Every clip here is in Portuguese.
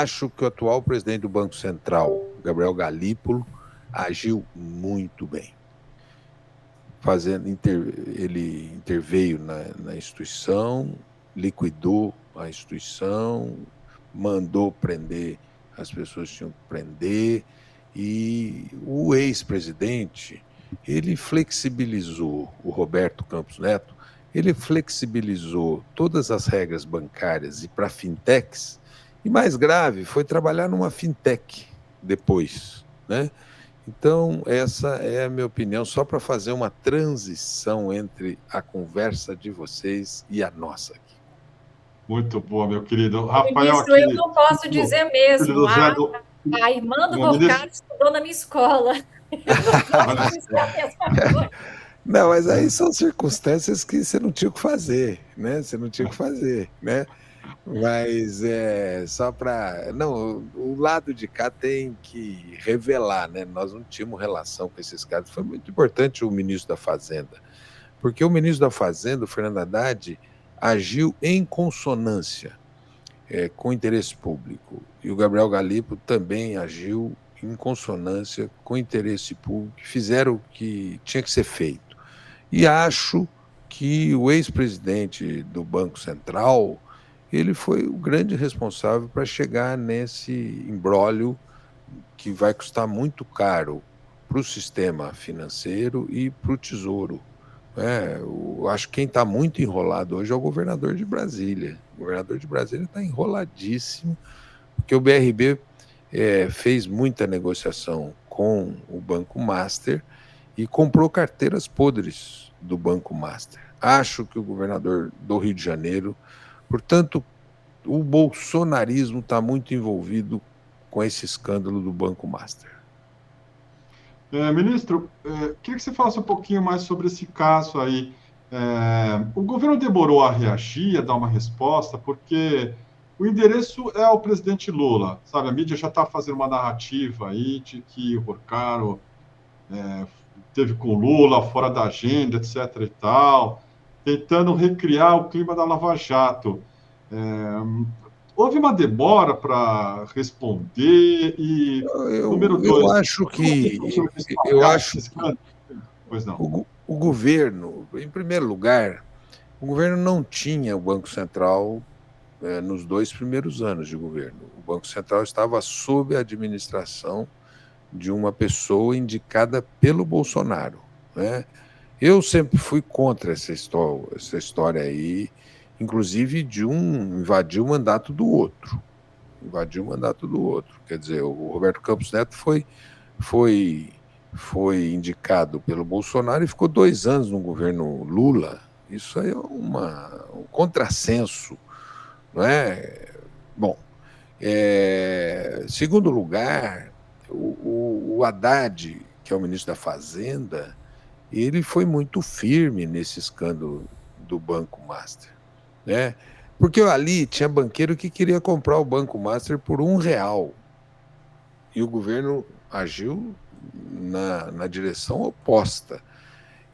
acho que o atual presidente do Banco Central, Gabriel Galípolo, agiu muito bem. Ele interveio na instituição, liquidou a instituição, mandou prender as pessoas que tinham que prender, e o ex-presidente, ele flexibilizou, o Roberto Campos Neto, ele flexibilizou todas as regras bancárias e para fintechs, e mais grave, foi trabalhar numa fintech depois, né? Então, essa é a minha opinião, só para fazer uma transição entre a conversa de vocês e a nossa aqui. Muito boa, meu querido. Rafael, Ministro, eu aqui, não posso dizer filho mesmo. do Zé A irmã do Bom, ministro. Porcaro estudou na minha escola. Eu não posso dizer a mesma coisa. Não, mas aí são circunstâncias que você não tinha o que fazer, né? Você não tinha o que fazer, né? Mas só para. Não, o lado de cá tem que revelar, né? Nós não tínhamos relação com esses caras. Foi muito importante o ministro da Fazenda, porque o ministro da Fazenda, o Fernando Haddad, agiu em consonância com o interesse público. E o Gabriel Galípolo também agiu em consonância com o interesse público, fizeram o que tinha que ser feito. E acho que o ex-presidente do Banco Central, ele foi o grande responsável para chegar nesse imbróglio que vai custar muito caro para o sistema financeiro e para o Tesouro. Eu acho que quem está muito enrolado hoje é o governador de Brasília. O governador de Brasília está enroladíssimo, porque o BRB fez muita negociação com o Banco Master e comprou carteiras podres do Banco Master. Acho que o governador do Rio de Janeiro, portanto, o bolsonarismo está muito envolvido com esse escândalo do Banco Master. Ministro, queria que você falasse um pouquinho mais sobre esse caso aí. O governo demorou a reagir, a dar uma resposta, porque o endereço é o presidente Lula, sabe? A mídia já está fazendo uma narrativa aí de que o Porcaro teve com o Lula fora da agenda, etc. e tal, tentando recriar o clima da Lava Jato. Houve uma demora para responder e, número dois, eu acho que pois não. O governo, em primeiro lugar, o governo não tinha o Banco Central nos 2 primeiros anos de governo. O Banco Central estava sob a administração de uma pessoa indicada pelo Bolsonaro, né? Eu sempre fui contra essa história aí, inclusive de invadir o mandato do outro. Quer dizer, o Roberto Campos Neto foi indicado pelo Bolsonaro e ficou 2 anos no governo Lula. Isso aí é um contrassenso, não é? Bom, segundo lugar, o Haddad, que é o ministro da Fazenda, ele foi muito firme nesse escândalo do Banco Master, né? Porque ali tinha banqueiro que queria comprar o Banco Master por R$1. E o governo agiu na direção oposta.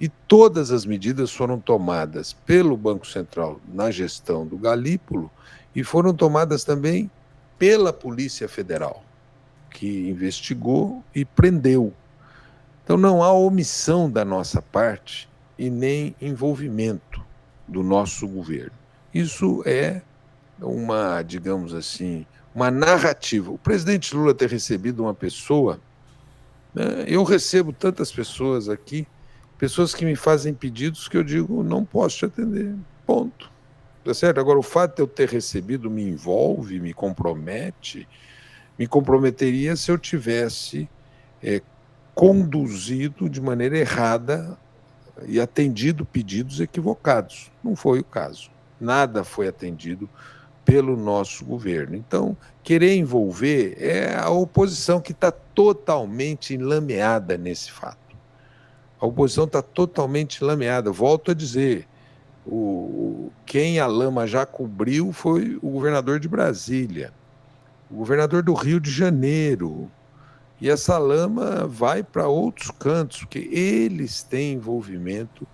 E todas as medidas foram tomadas pelo Banco Central na gestão do Galípolo e foram tomadas também pela Polícia Federal, que investigou e prendeu. Então não há omissão da nossa parte e nem envolvimento do nosso governo. Isso é uma, digamos assim, uma narrativa. O presidente Lula ter recebido uma pessoa, né? Eu recebo tantas pessoas aqui, pessoas que me fazem pedidos que eu digo, não posso te atender, ponto. Tá certo? Agora, o fato de eu ter recebido me envolve, me compromete, me comprometeria se eu tivesse conduzido de maneira errada e atendido pedidos equivocados. Não foi o caso. Nada foi atendido pelo nosso governo. Então, querer envolver é a oposição que está totalmente enlameada nesse fato. A oposição está totalmente enlameada. Volto a dizer, quem a lama já cobriu foi o governador de Brasília, o governador do Rio de Janeiro. E essa lama vai para outros cantos, porque eles têm envolvimento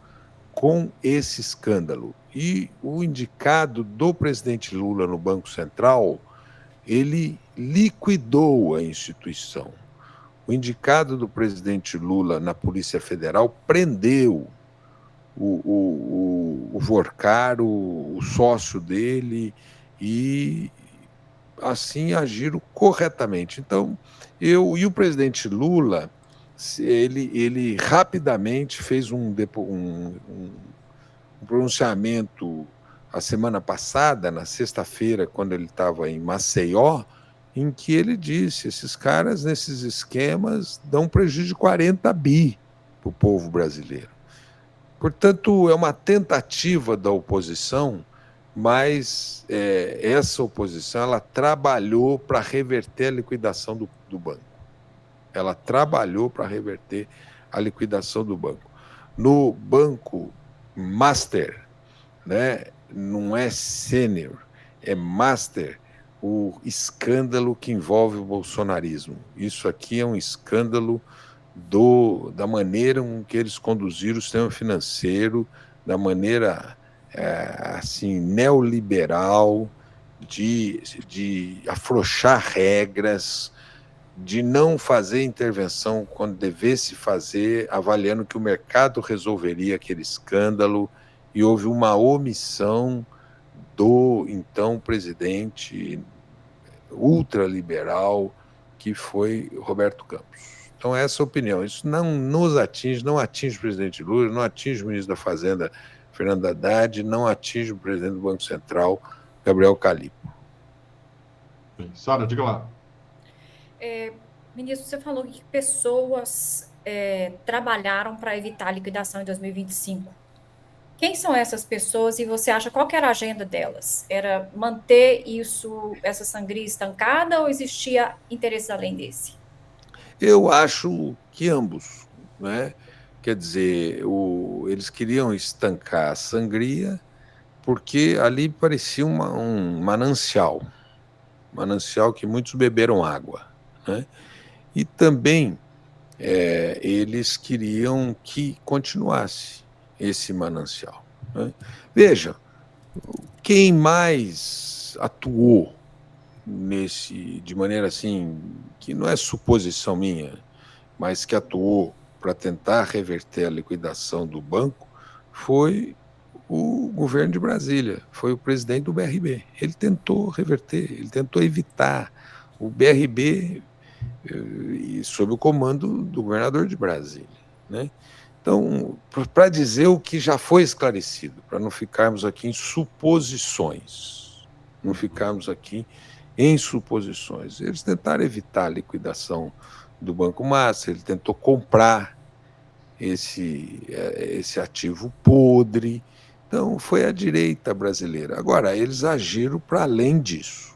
com esse escândalo. E o indicado do presidente Lula no Banco Central ele liquidou a instituição. O indicado do presidente Lula na Polícia Federal prendeu o Vorcaro, o sócio dele, e assim agiram corretamente. Então, e o presidente Lula, ele rapidamente fez um pronunciamento a semana passada, na sexta-feira, quando ele estava em Maceió, em que ele disse: esses caras, nesses esquemas, dão prejuízo de 40 bi para o povo brasileiro. Portanto, é uma tentativa da oposição, mas essa oposição ela trabalhou para reverter a liquidação do banco. Ela trabalhou para reverter a liquidação do banco. No banco Master, né, não é sênior, é Master, o escândalo que envolve o bolsonarismo. Isso aqui é um escândalo da maneira com que eles conduziram o sistema financeiro, da maneira assim, neoliberal, de afrouxar regras, de não fazer intervenção quando devesse fazer, avaliando que o mercado resolveria aquele escândalo, e houve uma omissão do então presidente ultraliberal, que foi Roberto Campos. Então, essa é a opinião. Isso não nos atinge, não atinge o presidente Lula, não atinge o ministro da Fazenda, Fernando Haddad, não atinge o presidente do Banco Central, Gabriel Calipo. Sara, diga lá. Ministro, você falou que pessoas trabalharam para evitar a liquidação em 2025. Quem são essas pessoas e você acha qual que era a agenda delas? Era manter essa sangria estancada ou existia interesse além desse? Eu acho que ambos, né? Quer dizer, eles queriam estancar a sangria porque ali parecia um manancial que muitos beberam água, né? E também eles queriam que continuasse esse manancial, né? Veja, quem mais atuou de maneira assim, que não é suposição minha, mas que atuou para tentar reverter a liquidação do banco, foi o governo de Brasília, foi o presidente do BRB. Ele tentou reverter, ele tentou evitar. O BRB, sob o comando do governador de Brasília, né? Então, para dizer o que já foi esclarecido, para não ficarmos aqui em suposições, eles tentaram evitar a liquidação do Banco Master, ele tentou comprar esse ativo podre. Então, foi a direita brasileira. Agora, eles agiram para além disso.